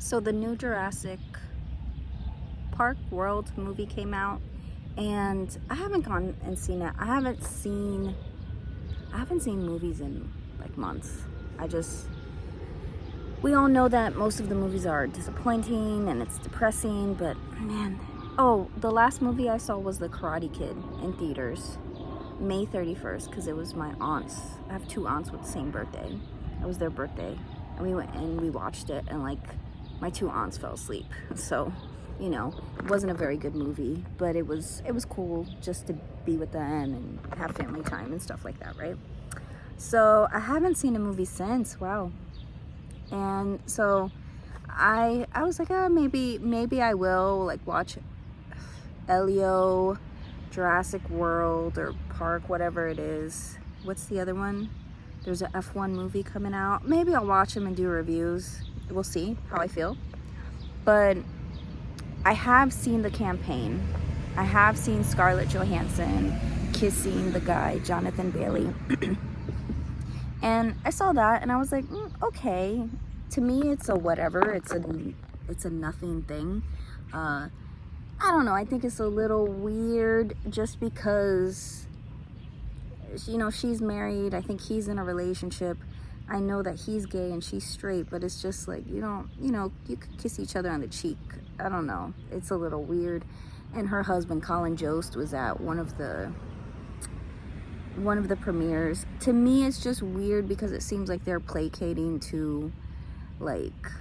So the new Jurassic Park World movie came out, and I haven't gone and seen it. I haven't seen movies in like months. We all know that most of the movies are disappointing and it's depressing, but man. Oh, the last movie I saw was The Karate Kid in theaters, May 31st, because it was my aunt's. I have two aunts with the same birthday. It was their birthday, and we went and we watched it, and like my two aunts fell asleep. So, it wasn't a very good movie, but it was cool just to be with them and have family time and stuff like that, right? So I haven't seen a movie since. Wow. And so I was like, maybe I will like watch Elio, Jurassic World or Park, whatever it is. What's the other one? There's an F1 movie coming out. Maybe I'll watch them and do reviews. We'll see how I feel. But I have seen the campaign. I have seen Scarlett Johansson kissing the guy, Jonathan Bailey. And I saw that and I was like, okay. To me, it's a whatever. It's a nothing thing. I don't know. I think it's a little weird just because, she's married. I think he's in a relationship. I know that he's gay and she's straight, but it's just like, you could kiss each other on the cheek. I don't know. It's a little weird. And her husband, Colin Jost, was at one of the premieres. To me, it's just weird because it seems like they're placating to, like,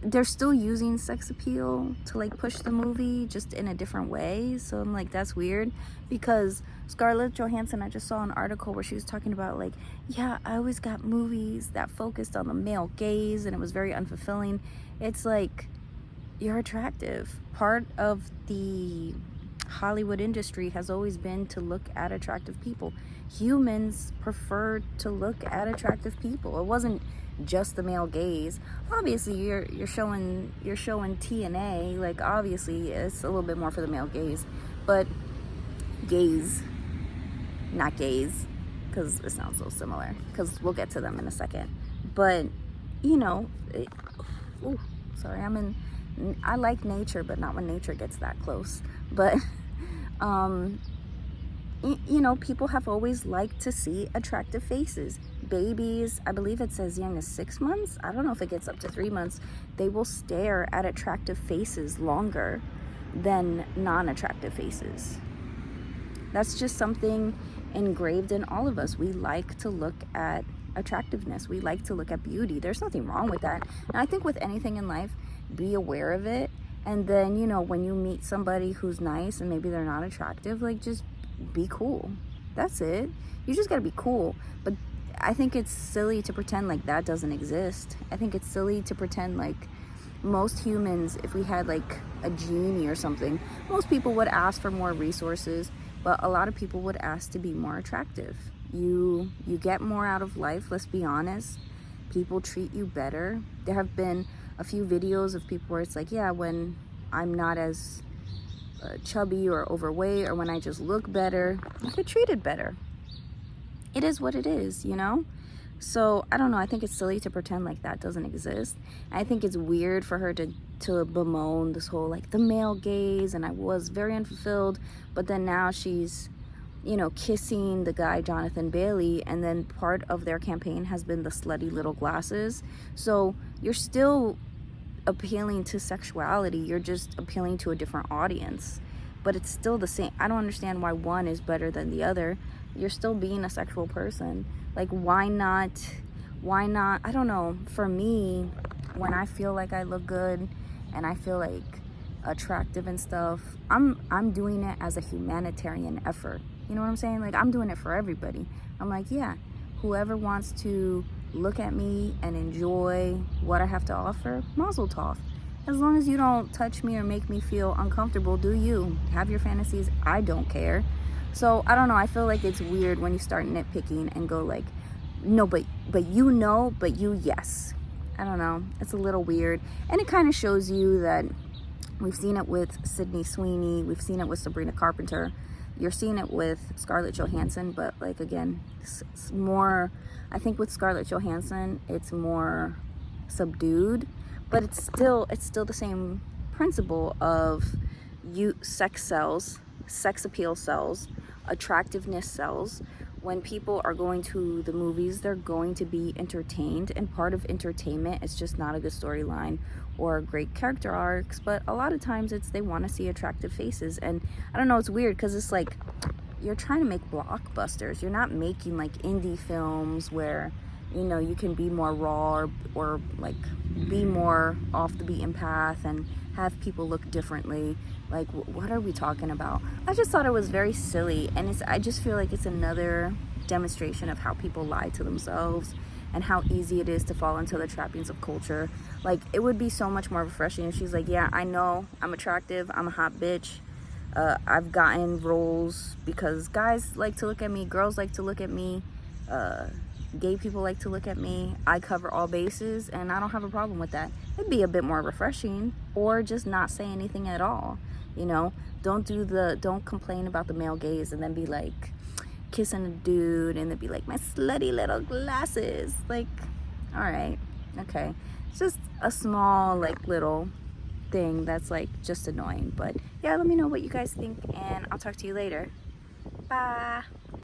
they're still using sex appeal to like push the movie just in a different way. So I'm like, that's weird, because Scarlett Johansson, I just saw an article where she was talking about like, yeah, I always got movies that focused on the male gaze and it was very unfulfilling. It's like, you're attractive. Part of the Hollywood industry has always been to look at attractive people. Humans prefer to look at attractive people. It wasn't just the male gaze. Obviously you're showing TNA, like obviously it's a little bit more for the male gaze, but gaze, not gaze, because it sounds so similar, because we'll get to them in a second. But I like nature, but not when nature gets that close. But people have always liked to see attractive faces. Babies, I believe it's as young as 6 months. I don't know if it gets up to 3 months. They will stare at attractive faces longer than non-attractive faces. That's just something engraved in all of us. We like to look at attractiveness. We like to look at beauty. There's nothing wrong with that. And I think with anything in life, be aware of it. And then, when you meet somebody who's nice and maybe they're not attractive, like, just be cool. That's it. You just gotta be cool. But I think it's silly to pretend like that doesn't exist. I think it's silly to pretend like most humans, if we had like a genie or something, most people would ask for more resources, but a lot of people would ask to be more attractive. You get more out of life, let's be honest. People treat you better. There have been a few videos of people where it's like, yeah, when I'm not as chubby or overweight, or when I just look better, I get treated better. It is what it is, So I don't know. I think it's silly to pretend like that doesn't exist. I think it's weird for her to bemoan this whole like the male gaze, and I was very unfulfilled, but then now she's kissing the guy Jonathan Bailey, and then part of their campaign has been the slutty little glasses. So you're still appealing to sexuality, you're just appealing to a different audience, but it's still the same. I don't understand why one is better than the other. You're still being a sexual person. Like, why not? I don't know. For me, when I feel like I look good and I feel like attractive and stuff, I'm doing it as a humanitarian effort. You know what I'm saying? Like, I'm doing it for everybody. I'm like, yeah, whoever wants to look at me and enjoy what I have to offer, mazel tov. As long as you don't touch me or make me feel uncomfortable, do you. Have your fantasies. I don't care. So, I don't know. I feel like it's weird when you start nitpicking and go like, no, but you, yes. I don't know. It's a little weird. And it kind of shows you that we've seen it with Sydney Sweeney. We've seen it with Sabrina Carpenter. You're seeing it with Scarlett Johansson, but like, again, it's more, I think with Scarlett Johansson, it's more subdued. but it's still the same principle of sex sells, sex appeal sells, attractiveness sells. When people are going to the movies, they're going to be entertained, and part of entertainment is just not a good storyline or great character arcs, but a lot of times it's they want to see attractive faces. And I don't know, it's weird because it's like you're trying to make blockbusters. You're not making like indie films where, you know, you can be more raw or like be more off the beaten path and have people look differently. Like, what are we talking about? I just thought it was very silly, and I just feel like it's another demonstration of how people lie to themselves and how easy it is to fall into the trappings of culture. Like, it would be so much more refreshing if she's like, yeah, I know I'm attractive, I'm a hot bitch, I've gotten roles because guys like to look at me, girls like to look at me, gay people like to look at me, I cover all bases, and I don't have a problem with that. It'd be a bit more refreshing, or just not say anything at all. You know, don't complain about the male gaze and then be like kissing a dude and then be like, my slutty little glasses. Like, all right, okay. It's just a small, like, little thing that's like just annoying. But yeah, let me know what you guys think, and I'll talk to you later. Bye.